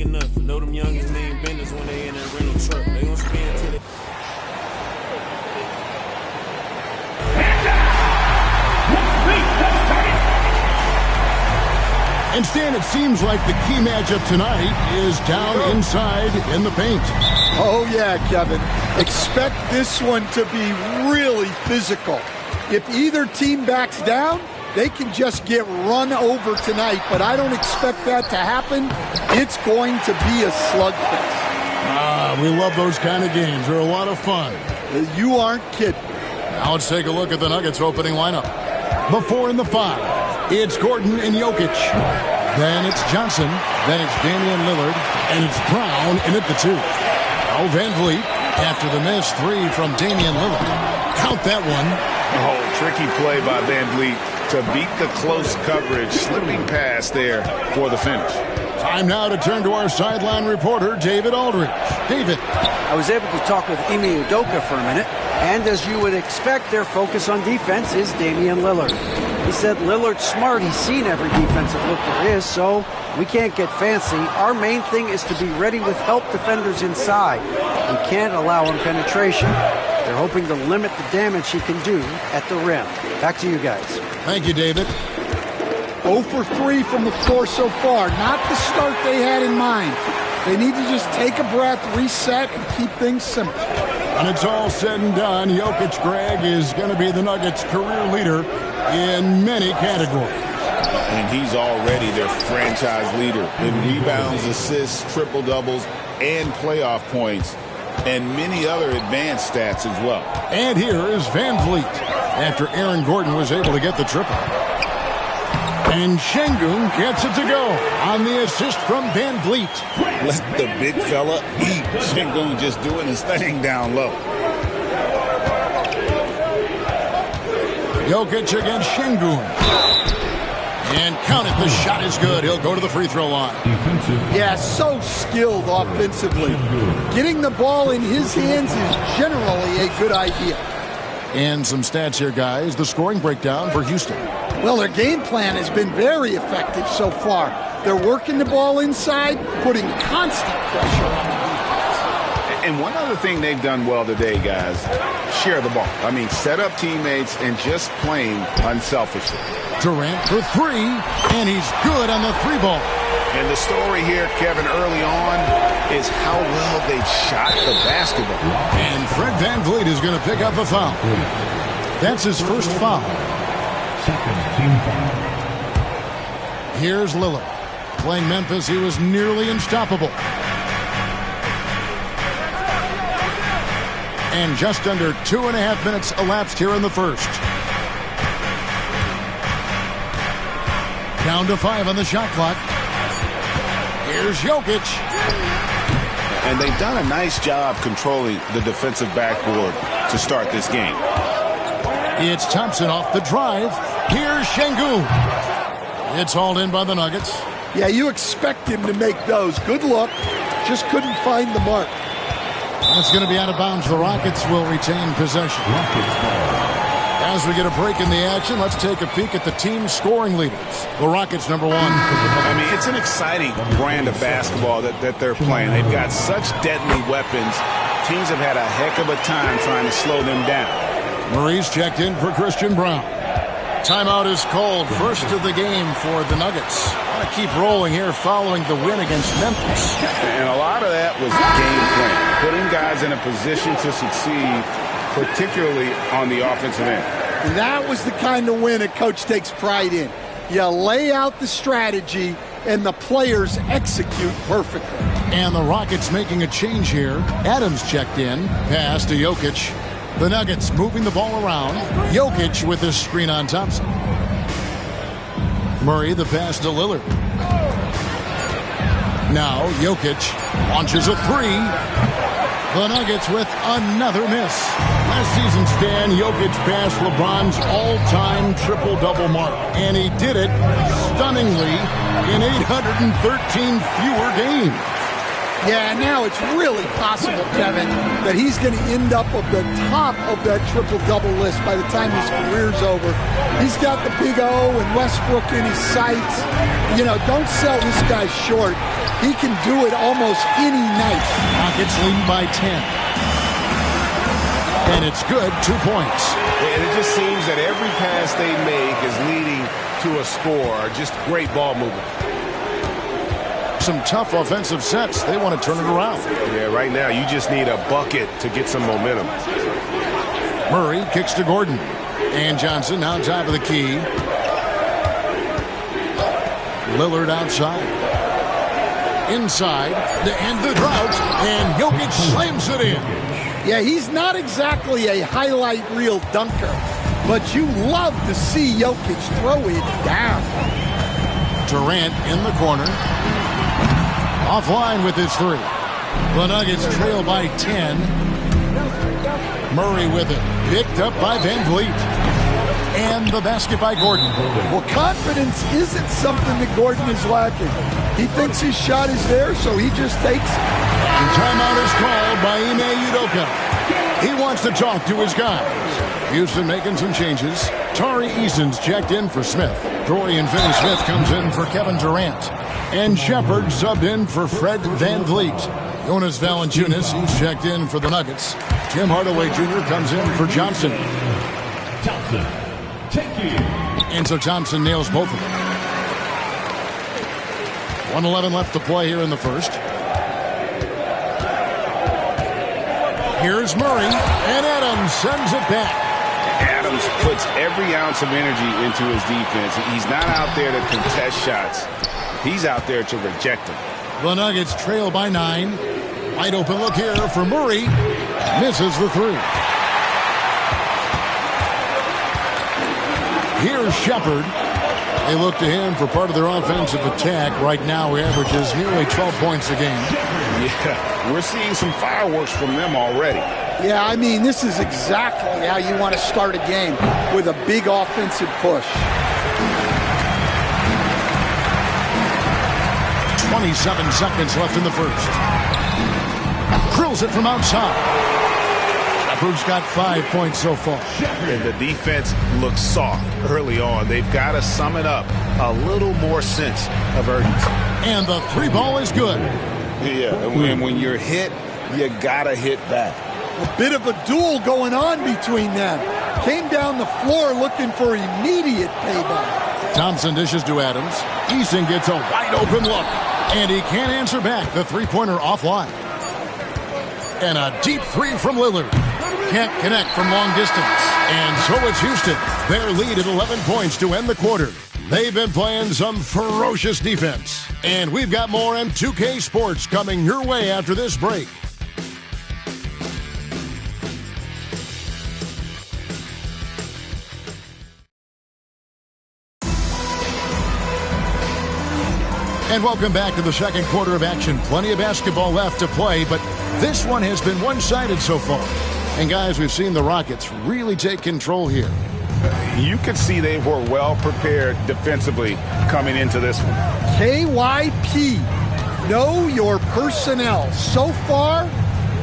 enough. Know them youngins name benders when they in that rental truck. They gon' spin till they... And Stan, it seems like the key matchup tonight is down inside in the paint. Oh, yeah, Kevin. Expect this one to be really physical. If either team backs down, they can just get run over tonight, but I don't expect that to happen. It's going to be a slugfest. We love those kind of games. They're a lot of fun. You aren't kidding. Now let's take a look at the Nuggets opening lineup. The 4 and the 5. It's Gordon and Jokic. Then it's Johnson. Then it's Damian Lillard. And it's Brown in at the 2. Now Van Vliet after the missed 3 from Damian Lillard. Count that one. Oh, tricky play by Van Vliet to beat the close coverage. Slipping pass there for the finish. Time now to turn to our sideline reporter, David Aldridge. David. I was able to talk with Ime Udoka for a minute, and as you would expect, their focus on defense is Damian Lillard. He said Lillard's smart. He's seen every defensive look there is, so we can't get fancy. Our main thing is to be ready with help defenders inside. We can't allow him penetration. They're hoping to limit the damage he can do at the rim. Back to you guys. Thank you, David. 0 for 3 from the floor so far. Not the start they had in mind. They need to just take a breath, reset, and keep things simple. When it's all said and done, Jokic, Greg, is going to be the Nuggets' career leader in many categories. And he's already their franchise leader in rebounds, assists, triple-doubles, and playoff points, and many other advanced stats as well. And here is Van Vliet after Aaron Gordon was able to get the triple. And Şengün gets it to go on the assist from Van Vliet. Let the big fella eat. Şengün just doing his thing down low. Jokic against Şengün. And count it, the shot is good. He'll go to the free throw line. Yeah, so skilled offensively. Getting the ball in his hands is generally a good idea. And some stats here, guys. The scoring breakdown for Houston. Well, their game plan has been very effective so far. They're working the ball inside, putting constant pressure on the defense. And one other thing they've done well today, guys, share the ball. I mean, set up teammates and just playing unselfishly. Durant for 3, and he's good on the 3-ball. And the story here, Kevin, early on is how well they've shot the basketball. And Fred Van Vliet is going to pick up a foul. That's his first foul. Second team foul. Here's Lillard. Playing Memphis, he was nearly unstoppable. And just under 2.5 minutes elapsed here in the first. Down to 5 on the shot clock. Here's Jokic. And they've done a nice job controlling the defensive backboard to start this game. It's Thompson off the drive. Here's Şengün. It's hauled in by the Nuggets. Yeah, you expect him to make those. Good luck. Just couldn't find the mark. It's going to be out of bounds. The Rockets will retain possession. As we get a break in the action, let's take a peek at the team's scoring leaders. The Rockets, number 1. I mean, it's an exciting brand of basketball that they're playing. They've got such deadly weapons. Teams have had a heck of a time trying to slow them down. Maurice checked in for Christian Brown. Timeout is called. First of the game for the Nuggets. Want to keep rolling here following the win against Memphis. And a lot of that was game plan. Putting guys in a position to succeed, particularly on the offensive end. And that was the kind of win a coach takes pride in. You lay out the strategy, and the players execute perfectly. And the Rockets making a change here. Adams checked in. Pass to Jokic. The Nuggets moving the ball around. Jokic with this screen on Thompson. Murray the pass to Lillard. Now Jokic launches a 3. The Nuggets with another miss. Last season, Stan, Jokic passed LeBron's all-time triple-double mark. And he did it stunningly in 813 fewer games. Yeah, now it's really possible, Kevin, that he's going to end up at the top of that triple-double list by the time his career's over. He's got the big O and Westbrook in his sights. You know, don't sell this guy short. he can do it almost any night. Rockets lead by 10. And it's good, 2 points. And it just seems that every pass they make is leading to a score. Just great ball movement. Some tough offensive sets. They want to turn it around. Yeah, right now you just need a bucket to get some momentum. Murray kicks to Gordon. And Johnson now top of the key. Lillard outside. Inside to end the drought. And Jokic slams it in. Yeah, he's not exactly a highlight reel dunker, but you love to see Jokic throw it down. Durant in the corner. Offline with his three. The Nuggets trail by 10. Murray with it. Picked up by Van Vliet. And the basket by Gordon. Well, confidence isn't something that Gordon is lacking. He thinks his shot is there, so he just takes it. And timeout is called by Ime Udoka. He wants to talk to his guys. Houston making some changes. Tari Eason's checked in for Smith. Dorian Finney-Smith comes in for Kevin Durant. And Shepard subbed in for Fred Van Vliet. Jonas Valanciunas, he's checked in for the Nuggets. Tim Hardaway Jr. comes in for Johnson. Johnson, take it. And so Thompson nails both of them. 1:11 left to play here in the first. Here's Murray, and Adams sends it back. Adams puts every ounce of energy into his defense. He's not out there to contest shots. He's out there to reject them. The Nuggets trail by 9. Wide open look here for Murray. Misses the three. Here's Shepard. They look to him for part of their offensive attack. Right now, he averages nearly 12 points a game. Yeah, we're seeing some fireworks from them already. Yeah, I mean, this is exactly how you want to start a game, with a big offensive push. 27 seconds left in the first. Drills it from outside. Shepard's got 5 points so far. And the defense looks soft early on. They've got to sum it up. A little more sense of urgency. And the three ball is good. Yeah, and when you're hit, you got to hit back. A bit of a duel going on between them. Came down the floor looking for immediate payback. Thompson dishes to Adams. Eason gets a wide open look. And he can't answer back. The three-pointer offline. And a deep three from Lillard. Can't connect from long distance. And so it's Houston. Their lead at 11 points to end the quarter. They've been playing some ferocious defense. And we've got more M2K Sports coming your way after this break. And welcome back to the second quarter of action. Plenty of basketball left to play, but this one has been one-sided so far. And guys, we've seen the Rockets really take control here. You could see they were well prepared defensively coming into this one. KYP, know your personnel. So far,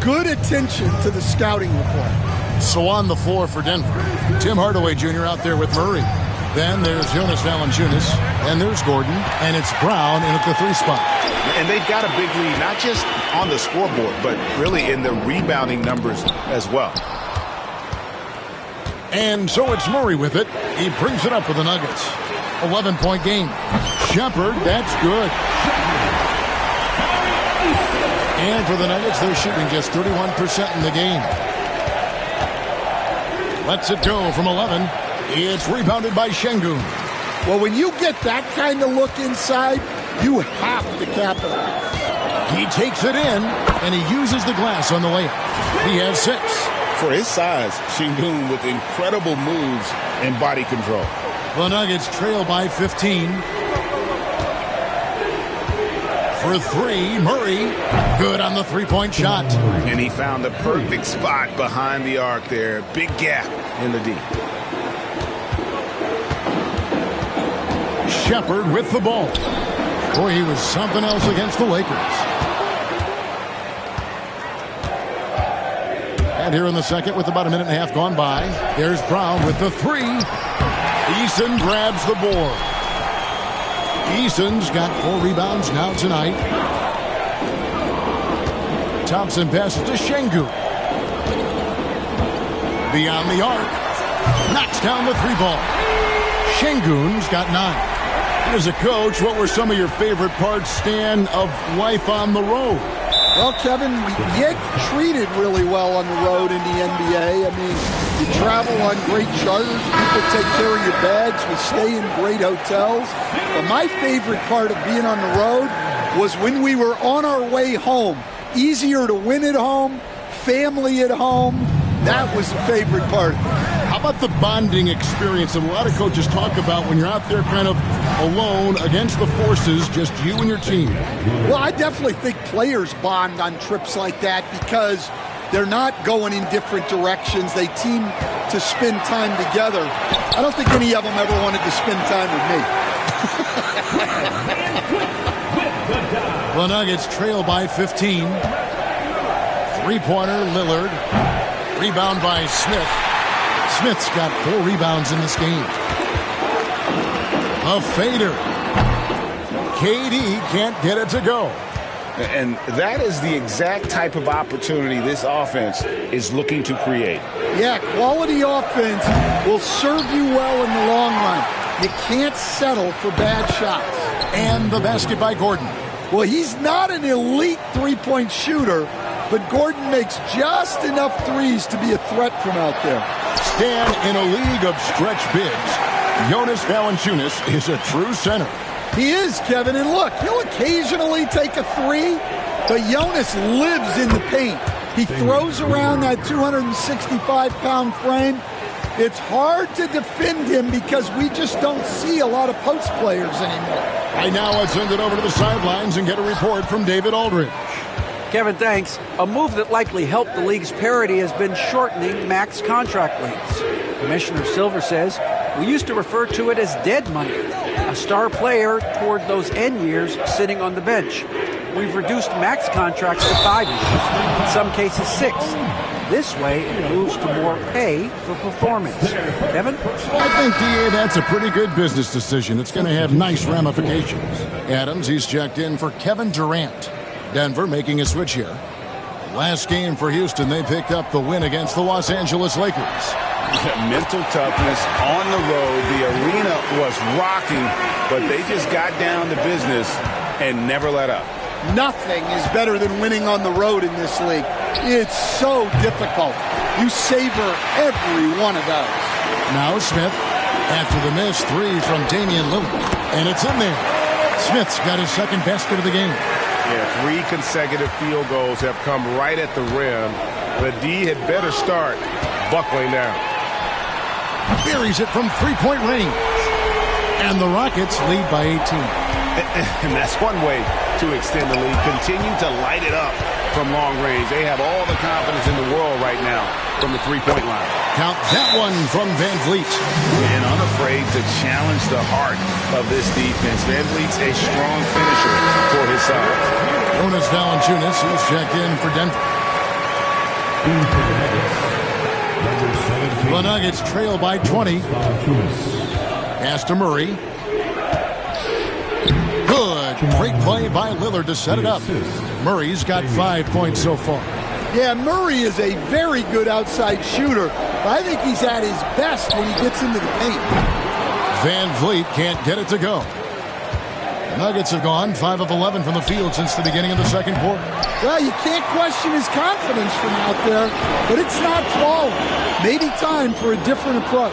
good attention to the scouting report. So on the floor for Denver, Tim Hardaway Jr. out there with Murray. Then there's Jonas Valanciunas, and there's Gordon, and it's Brown in at the three spot. And they've got a big lead, not just on the scoreboard, but really in the rebounding numbers as well. And so it's Murray with it. He brings it up for the Nuggets. 11-point game. Shepard, that's good. And for the Nuggets, they're shooting just 31% in the game. Lets it go from 11. It's rebounded by Şengün. Well, when you get that kind of look inside, you have to capitalize. He takes it in, and he uses the glass on the layup. He has 6. For his size, Şengün with incredible moves and body control. The Nuggets trail by 15. For 3, Murray. Good on the three-point shot. And he found the perfect spot behind the arc there. Big gap in the D. Shepard with the ball. Boy, he was something else against the Lakers. And here in the second with about a minute and a half gone by, there's Brown with the 3. Eason grabs the board. Eason's got 4 rebounds now tonight. Thompson passes to Şengün. Beyond the arc. Knocks down the 3-ball. Şengün's got 9. As a coach, what were some of your favorite parts, Stan, of life on the road? Well, Kevin, we get treated really well on the road in the NBA. I mean, you travel on great charters. People take care of your bags. We stay in great hotels. But my favorite part of being on the road was when we were on our way home. Easier to win at home, family at home. That was the favorite part. How about the bonding experience that a lot of coaches talk about when you're out there kind of alone against the forces, just you and your team? Well, I definitely think players bond on trips like that because they're not going in different directions. They team to spend time together. I don't think any of them ever wanted to spend time with me. The Nuggets trail by 15. Three-pointer, Lillard. Rebound by Smith. Smith's got 4 rebounds in this game. A fader. KD can't get it to go. And that is the exact type of opportunity this offense is looking to create. Yeah, quality offense will serve you well in the long run. You can't settle for bad shots. And the basket by Gordon. Well, he's not an elite three-point shooter, but Gordon makes just enough threes to be a threat from out there. Stan, in a league of stretch bigs, Jonas Valanciunas is a true center. He is, Kevin, and look, he'll occasionally take a three, but Jonas lives in the paint. He throws around that 265-pound frame. It's hard to defend him because we just don't see a lot of post players anymore. Right now, let's send it over to the sidelines and get a report from David Aldridge. Kevin, thanks. A move that likely helped the league's parity has been shortening max contract lengths. Commissioner Silver says, we used to refer to it as dead money, a star player toward those end years sitting on the bench. We've reduced max contracts to 5 years, in some cases 6. This way, it moves to more pay for performance. Kevin? I think, DA, that's a pretty good business decision. It's going to have nice ramifications. Adams, he's checked in for Kevin Durant. Denver making a switch here. Last game for Houston, they picked up the win against the Los Angeles Lakers. Mental toughness on the road. The arena was rocking, but they just got down to business and never let up. Nothing is better than winning on the road in this league. It's so difficult. You savor every one of those. Now Smith, after the missed 3 from Damian Lillard, and it's in there. Smith's got his second basket of the game. Yeah, 3 consecutive field goals have come right at the rim. The D had better start buckling down. Buries it from 3-point range. And the Rockets lead by 18. And that's one way to extend the lead. Continue to light it up from long range. They have all the confidence in the world right now from the 3-point line. Count that one from Van Vliet. And unafraid to challenge the heart of this defense. Van Vliet's a strong finisher for his side. Jonas Valanciunas, he's checked in for Denver. The Nuggets trail by 20. Pass to Murray. Good. Great play by Lillard to set it up. Murray's got 5 points so far. Yeah, Murray is a very good outside shooter, but I think he's at his best when he gets into the paint. Van Vliet can't get it to go. The Nuggets have gone 5 of 11 from the field since the beginning of the second quarter. Well, you can't question his confidence from out there, but it's not falling. Maybe time for a different approach.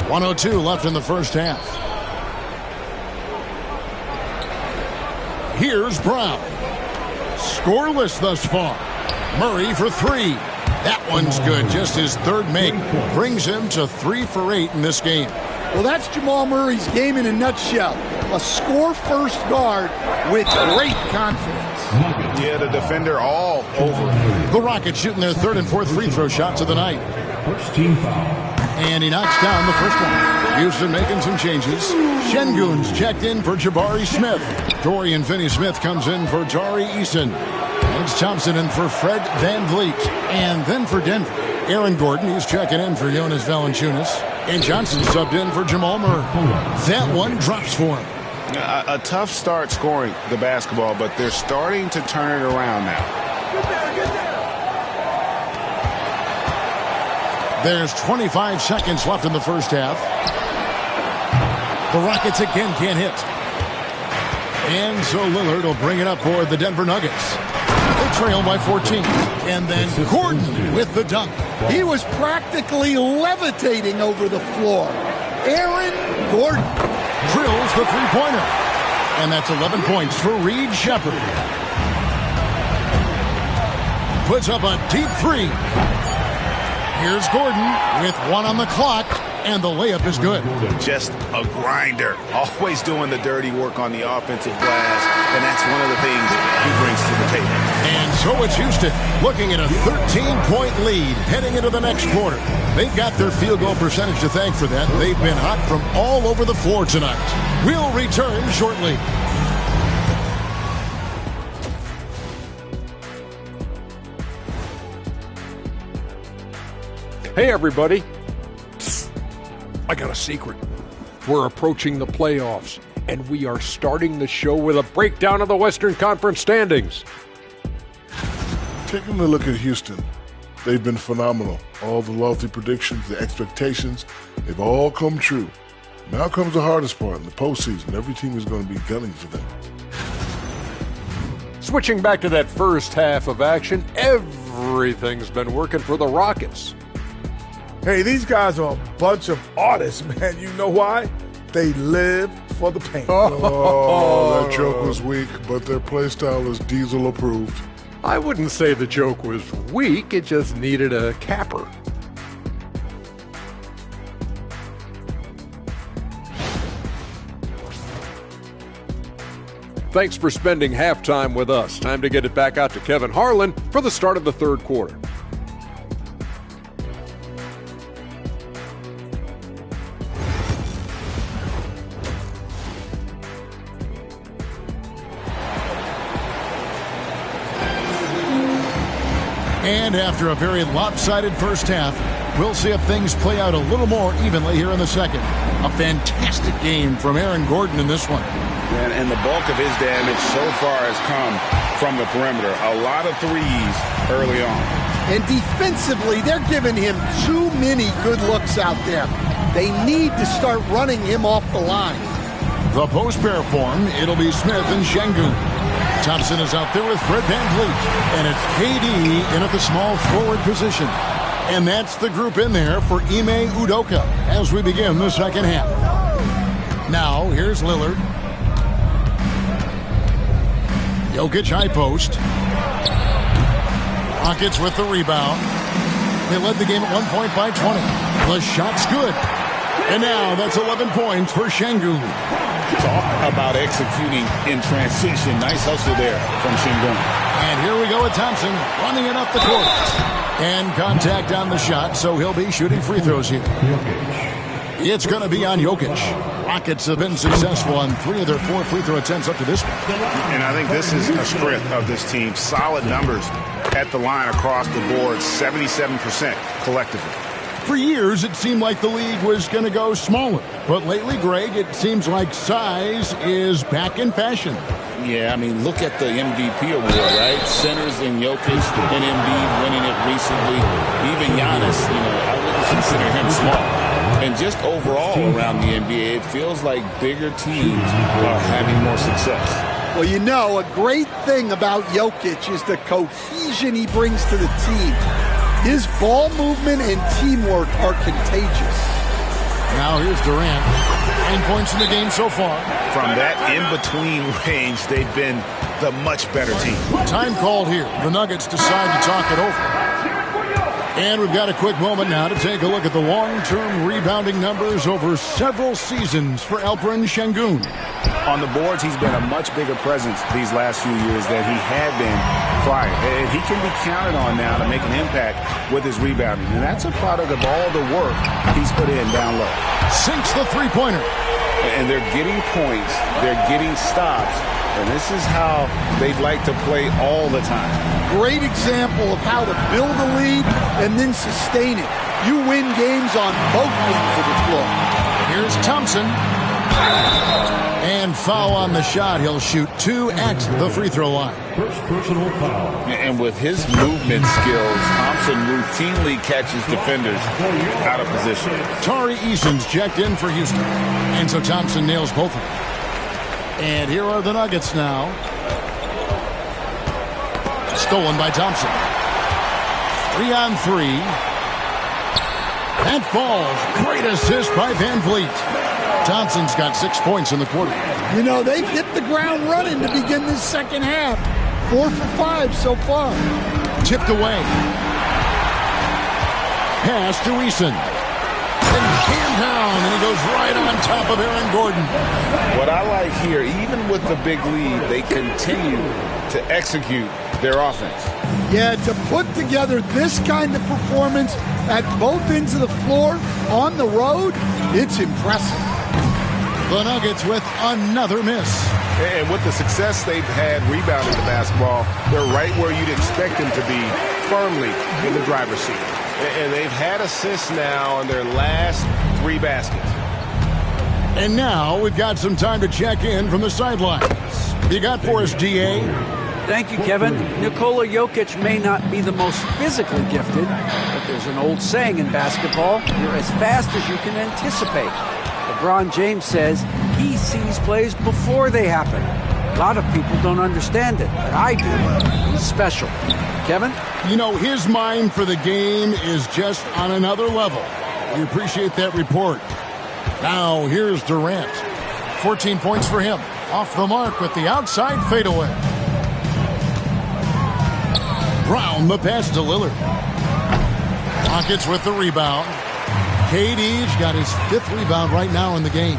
1:02 left in the first half. Here's Brown. Scoreless thus far. Murray for 3. That one's good. Just his third make. Brings him to 3 for 8 in this game. Well, that's Jamal Murray's game in a nutshell. A score-first guard with great confidence. Yeah, the defender all over. The Rockets shooting their 3rd and 4th free throw shots of the night. First team foul. And he knocks down the first one. Houston making some changes. Şengün's checked in for Jabari Smith. Dorian Finney-Smith comes in for Tari Eason. It's Thompson in for Fred Van Vliet. And then for Denver, Aaron Gordon, he's checking in for Jonas Valanciunas. And Johnson subbed in for Jamal Murray. That one drops for him. A tough start scoring the basketball, but they're starting to turn it around now. There's 25 seconds left in the first half. The Rockets again can't hit. And so Lillard will bring it up for the Denver Nuggets. They trail by 14. And then Gordon with the dunk. He was practically levitating over the floor. Aaron Gordon Drills the three-pointer. And that's 11 points for Reed Sheppard. Puts up a deep three. Here's Gordon with 1 on the clock, and the layup is good. Just a grinder. Always doing the dirty work on the offensive glass, and that's one of the things he brings to the table. And so it's Houston looking at a 13-point lead heading into the next quarter. They've got their field goal percentage to thank for that. They've been hot from all over the floor tonight. We'll return shortly. Hey, everybody. Psst. I got a secret. We're approaching the playoffs, and we are starting the show with a breakdown of the Western Conference standings. Taking a look at Houston, they've been phenomenal. All the lofty predictions, the expectations, they've all come true. Now comes the hardest part in the postseason. Every team is going to be gunning for them. Switching back to that first half of action, everything's been working for the Rockets. Hey, these guys are a bunch of artists, man. You know why? They live for the paint. Oh, that joke was weak, but their play style is Diesel approved. I wouldn't say the joke was weak, it just needed a capper. Thanks for spending halftime with us. Time to get it back out to Kevin Harlan for the start of the third quarter. And after a very lopsided first half, we'll see if things play out a little more evenly here in the second. A fantastic game from Aaron Gordon in this one. And the bulk of his damage so far has come from the perimeter. A lot of threes early on. And defensively, they're giving him too many good looks out there. They need to start running him off the line. The post pair form, it'll be Smith and Şengün. Thompson is out there with Fred VanVleet. And it's KD in at the small forward position. And that's the group in there for Ime Udoka as we begin the second half. Now, here's Lillard. Jokic high post. Rockets with the rebound. They led the game at 1 point by 20. The shot's good. And now that's 11 points for Şengün. Talk about executing in transition. Nice hustle there from Şengün. And here we go with Thompson running it up the court. And contact on the shot, so he'll be shooting free throws here. It's going to be on Jokic. Rockets have been successful on 3 of their 4 free throw attempts up to this point. And I think this is a strength of this team. Solid numbers at the line across the board, 77% collectively. For years, it seemed like the league was going to go smaller. But lately, Greg, it seems like size is back in fashion. Yeah, I mean, look at the MVP award, right? Centers in Jokic and Embiid winning it recently. Even Giannis, I wouldn't consider him small. And just overall around the NBA, it feels like bigger teams are having more success. Well, a great thing about Jokic is the cohesion he brings to the team. His ball movement and teamwork are contagious. Now here's Durant. 9 points in the game so far. From that in-between range, they've been the much better team. Time called here. The Nuggets decide to talk it over. And we've got a quick moment now to take a look at the long-term rebounding numbers over several seasons for Alperen Şengün. On the boards, he's been a much bigger presence these last few years than he had been prior. And he can be counted on now to make an impact with his rebounding. And that's a product of all the work he's put in down low. Sinks the three-pointer. And they're getting points. They're getting stops. And this is how they'd like to play all the time. Great example of how to build a lead and then sustain it. You win games on both ends of the floor. Here's Thompson. And foul on the shot. He'll shoot 2 at the free throw line. First personal foul. And with his movement skills, Thompson routinely catches defenders out of position. Tari Eason's checked in for Houston. And so Thompson nails both of them. And here are the Nuggets now. Stolen by Thompson. 3-on-3. That falls. Great assist by Van Vliet. Thompson's got 6 points in the quarter. You know, they've hit the ground running to begin this second half. 4 for 5 so far. Tipped away. Pass to Eason. And jammed down, and he goes right on top of Aaron Gordon. What I like here, even with the big lead, they continue to execute their offense. Yeah, to put together this kind of performance at both ends of the floor on the road, it's impressive. The Nuggets with another miss. And with the success they've had rebounding the basketball, they're right where you'd expect them to be, firmly in the driver's seat. And they've had assists now on their last 3 baskets. And now we've got some time to check in from the sidelines. You got for us, D.A.? Thank you, Kevin. Nikola Jokic may not be the most physically gifted, but there's an old saying in basketball, you're as fast as you can anticipate. LeBron James says he sees plays before they happen. A lot of people don't understand it, but I do. He's special. Kevin? You know, his mind for the game is just on another level. We appreciate that report. Now, here's Durant. 14 points for him. Off the mark with the outside fadeaway. Brown, the pass to Lillard. Rockets with the rebound. KD's got his 5th rebound right now in the game.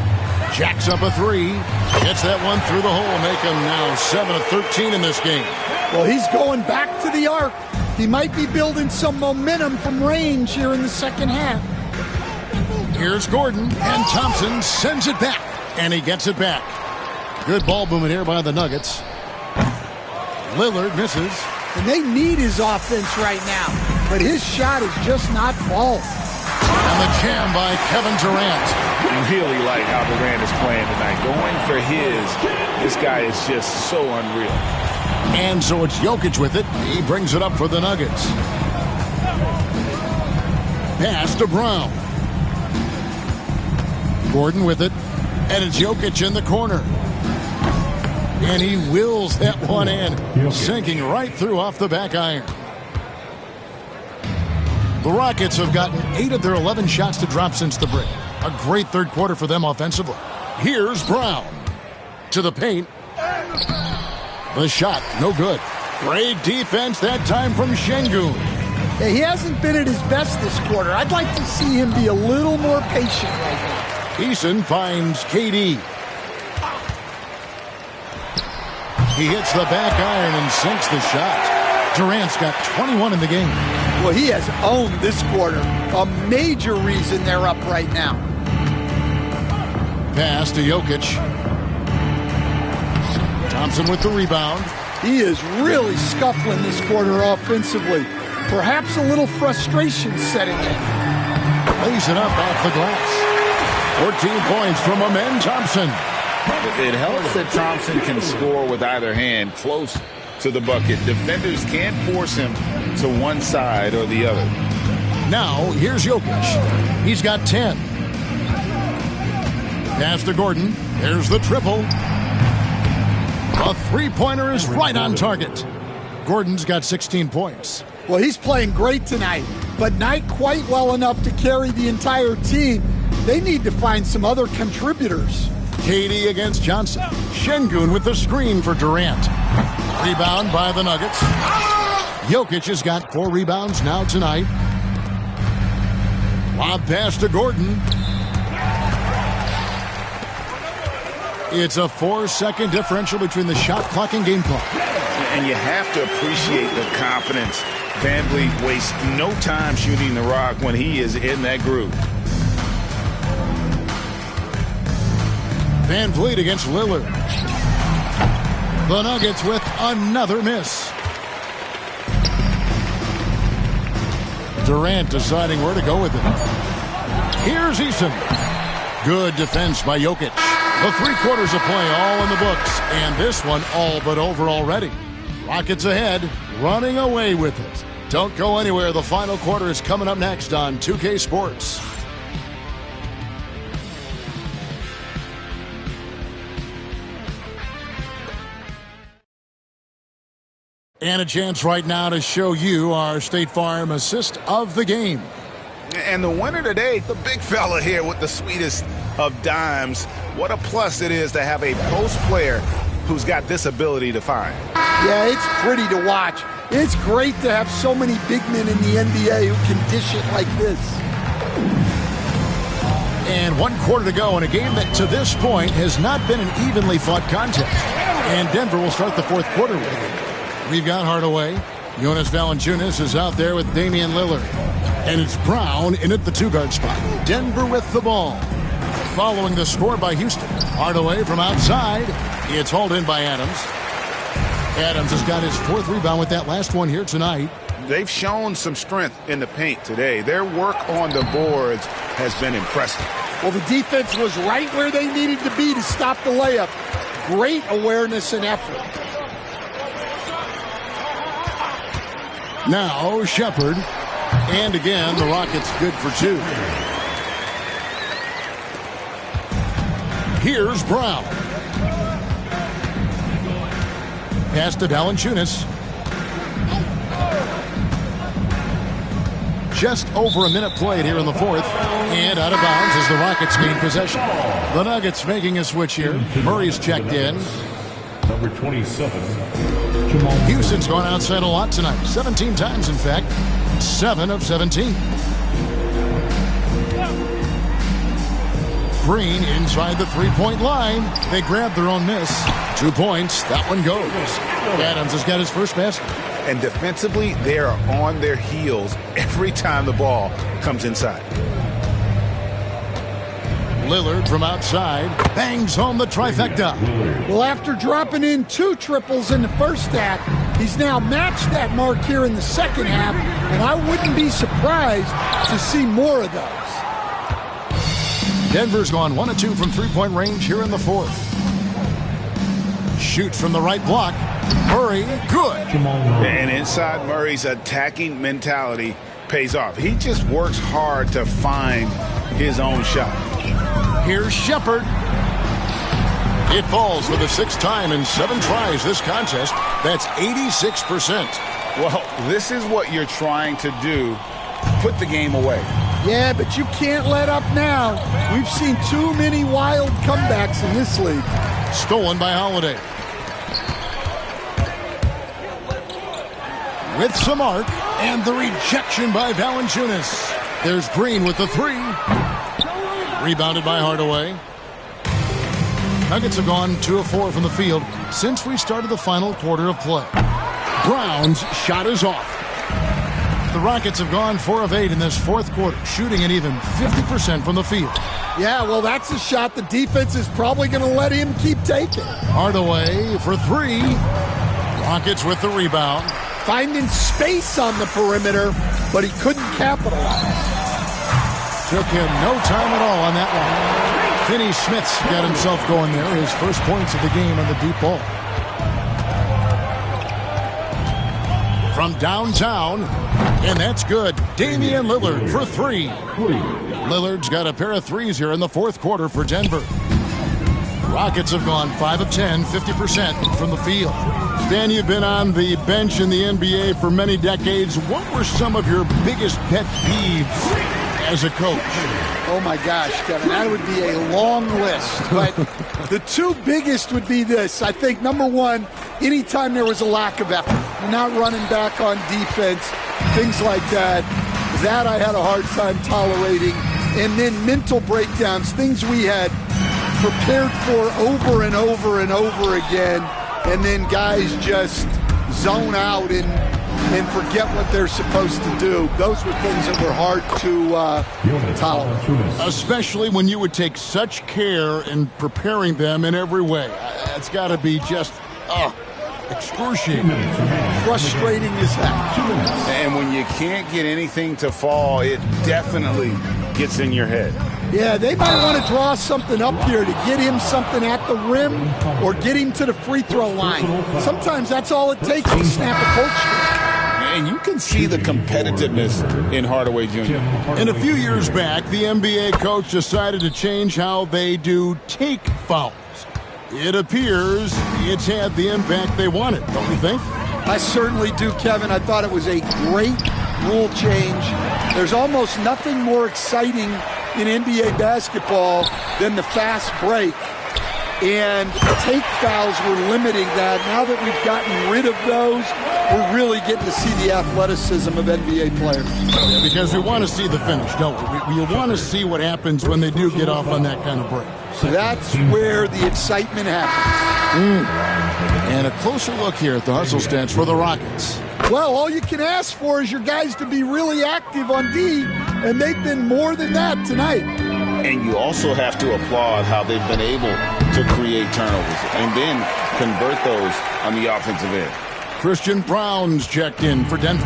Jacks up a 3. Gets that one through the hole. Make him now 7 of 13 in this game. Well, he's going back to the arc. He might be building some momentum from range here in the second half. Here's Gordon, and Thompson sends it back. And he gets it back. Good ball movement here by the Nuggets. Lillard misses. And they need his offense right now. But his shot is just not falling. And the jam by Kevin Durant. Really like how Durant is playing tonight. Going for his. This guy is just so unreal. And so it's Jokic with it. He brings it up for the Nuggets. Pass to Brown. Gordon with it. And it's Jokic in the corner. And he wills that one in. Sinking right through off the back iron. The Rockets have gotten 8 of their 11 shots to drop since the break. A great third quarter for them offensively. Here's Brown. To the paint. The shot, no good. Great defense that time from Şengün. Hey, he hasn't been at his best this quarter. I'd like to see him be a little more patient right now. Eason finds KD. He hits the back iron and sinks the shot. Durant's got 21 in the game. Well, he has owned this quarter. A major reason they're up right now. Pass to Jokic. Thompson with the rebound. He is really scuffling this quarter offensively. Perhaps a little frustration setting in. Lays it up off the glass. 14 points from Amen Thompson. It helps that Thompson can score with either hand close to the bucket. Defenders can't force him to one side or the other. Now, here's Jokic. He's got 10. Pass to Gordon. There's the triple. A three-pointer is right on target. Gordon's got 16 points. Well, he's playing great tonight, but not quite well enough to carry the entire team. They need to find some other contributors. KD against Johnson. Şengün with the screen for Durant. Rebound by the Nuggets. Jokic has got 4 rebounds now tonight. Lob pass to Gordon. It's a 4-second differential between the shot clock and game clock. And you have to appreciate the confidence. Van Vliet wastes no time shooting the rock when he is in that groove. Van Vliet against Lillard. The Nuggets with another miss. Durant deciding where to go with it. Here's Eason. Good defense by Jokic. The 3 quarters of play all in the books, and this one all but over already. Rockets ahead, running away with it. Don't go anywhere. The final quarter is coming up next on 2K Sports. And a chance right now to show you our State Farm assist of the game. And the winner today, the big fella here with the sweetest of dimes. What a plus it is to have a post player who's got this ability to find. Yeah, it's pretty to watch. It's great to have so many big men in the NBA who can dish it like this. And 1 quarter to go in a game that to this point has not been an evenly fought contest. And Denver will start the 4th quarter with it. We've got Hardaway. Jonas Valanciunas is out there with Damian Lillard. And it's Brown in at the 2-guard spot. Denver with the ball. Following the score by Houston. Hardaway from outside. It's hauled in by Adams. Adams has got his 4th rebound with that last one here tonight. They've shown some strength in the paint today. Their work on the boards has been impressive. Well, the defense was right where they needed to be to stop the layup. Great awareness and effort. Now Shepard. And again, the Rockets good for 2. Here's Brown. Pass to Valanciunas. Just over a minute played here in the 4th. And out of bounds as the Rockets gain possession. The Nuggets making a switch here. Murray's checked in. Number 27. Houston's gone outside a lot tonight. 17 times, in fact. 7 of 17. Green inside the 3-point line. They grab their own miss. 2 points. That one goes. Adams has got his first basket. And defensively, they are on their heels every time the ball comes inside. Lillard from outside bangs home the trifecta. Well, after dropping in 2 triples in the first half, he's now matched that mark here in the second half, and I wouldn't be surprised to see more of those. Denver's gone 1 of 2 from 3-point range here in the 4th. Shoots from the right block. Murray, good. And inside Murray's attacking mentality pays off. He just works hard to find his own shot. Here's Shepard. It falls for the 6th time in 7 tries this contest. That's 86%. Well, this is what you're trying to do. Put the game away. Yeah, but you can't let up now. We've seen too many wild comebacks in this league. Stolen by Holiday. With some arc, and the rejection by Valanciunas. There's Green with the 3. Rebounded by Hardaway. Nuggets have gone 2 of 4 from the field since we started the final quarter of play. Brown's shot is off. The Rockets have gone 4 of 8 in this 4th quarter, shooting an even 50% from the field. Yeah, well, that's a shot the defense is probably going to let him keep taking. Hardaway for 3. Rockets with the rebound. Finding space on the perimeter, but he couldn't capitalize. Took him no time at all on that one. Finney Smith's got himself going there. His first points of the game on the deep ball. From downtown, and that's good. Damian Lillard for 3. Lillard's got a pair of 3s here in the 4th quarter for Denver. Rockets have gone 5 of 10, 50% from the field. Stan, you've been on the bench in the NBA for many decades. What were some of your biggest pet peeves as a coach? Oh my gosh, Kevin, that would be a long list. But the 2 biggest would be this. I think, number 1, anytime there was a lack of effort, you're not running back on defense, things like that. That I had a hard time tolerating. And then mental breakdowns, things we had prepared for over and over and over again, and then guys just zone out and forget what they're supposed to do. Those were things that were hard to tolerate. Especially when you would take such care in preparing them in every way. It's got to be just excruciating. Frustrating as heck. And when you can't get anything to fall, it definitely gets in your head. Yeah, they might want to draw something up here to get him something at the rim or get him to the free throw line. Sometimes that's all it takes to snap a coach string. And you can see the competitiveness in Hardaway Jr. And a few years back, the NBA coach decided to change how they do take fouls. It appears it's had the impact they wanted, don't you think? I certainly do, Kevin. I thought it was a great rule change. There's almost nothing more exciting in NBA basketball than the fast break. And take fouls were limiting that. Now that we've gotten rid of those, we're really getting to see the athleticism of NBA players. Yeah, because we want to see the finish, don't we? We want to see what happens when they do get off on that kind of break. That's where the excitement happens. And a closer look here at the hustle stats for the Rockets. Well, all you can ask for is your guys to be really active on D, and they've been more than that tonight. And you also have to applaud how they've been able to create turnovers and then convert those on the offensive end. Christian Brown's checked in for Denver.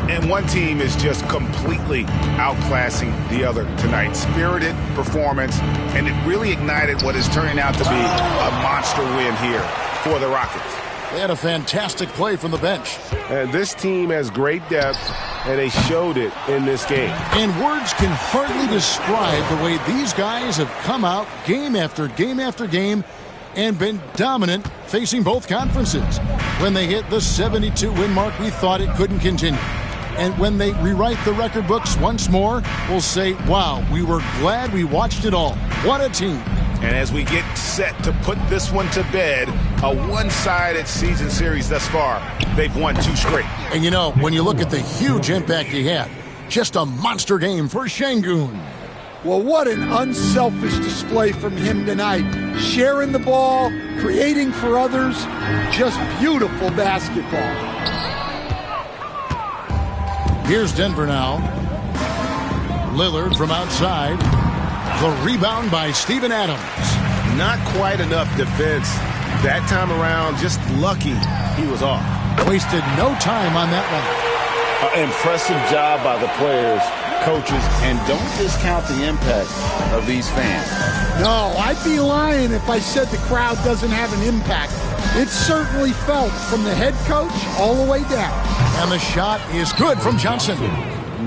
And one team is just completely outclassing the other tonight. Spirited performance, and it really ignited what is turning out to be a monster win here for the Rockets. They had a fantastic play from the bench. And this team has great depth, and they showed it in this game. And words can hardly describe the way these guys have come out game after game after game and been dominant facing both conferences. When they hit the 72-win mark, we thought it couldn't continue. And when they rewrite the record books once more, we'll say, wow, we were glad we watched it all. What a team. And as we get set to put this one to bed, a one-sided season series thus far, they've won 2 straight. And you know, when you look at the huge impact he had, just a monster game for Şengün. Well, what an unselfish display from him tonight. Sharing the ball, creating for others, just beautiful basketball. Here's Denver now. Lillard from outside. The rebound by Steven Adams. Not quite enough defense that time around. Just lucky he was off. Wasted no time on that one. Impressive job by the players, coaches, and don't discount the impact of these fans. No, I'd be lying if I said the crowd doesn't have an impact. It certainly felt from the head coach all the way down. And the shot is good from Johnson.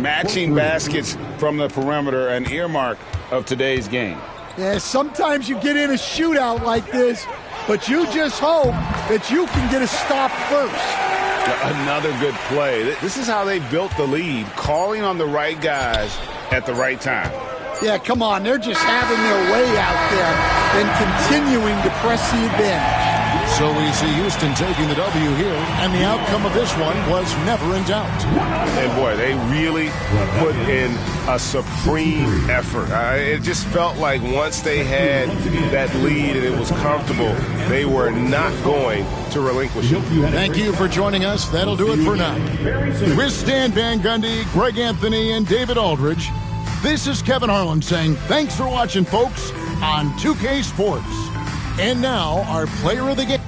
Matching baskets from the perimeter, an earmark of today's game. Yeah, sometimes you get in a shootout like this, but you just hope that you can get a stop first. Another good play. This is how they built the lead, calling on the right guys at the right time. Yeah, come on. They're just having their way out there and continuing to press the advantage. So we see Houston taking the W here, and the outcome of this one was never in doubt. And boy, they really put in a supreme effort. It just felt like once they had that lead and it was comfortable, they were not going to relinquish it. Thank you for joining us. That'll do it for now. With Stan Van Gundy, Greg Anthony, and David Aldridge, this is Kevin Harlan saying thanks for watching, folks, on 2K Sports. And now, our player of the game.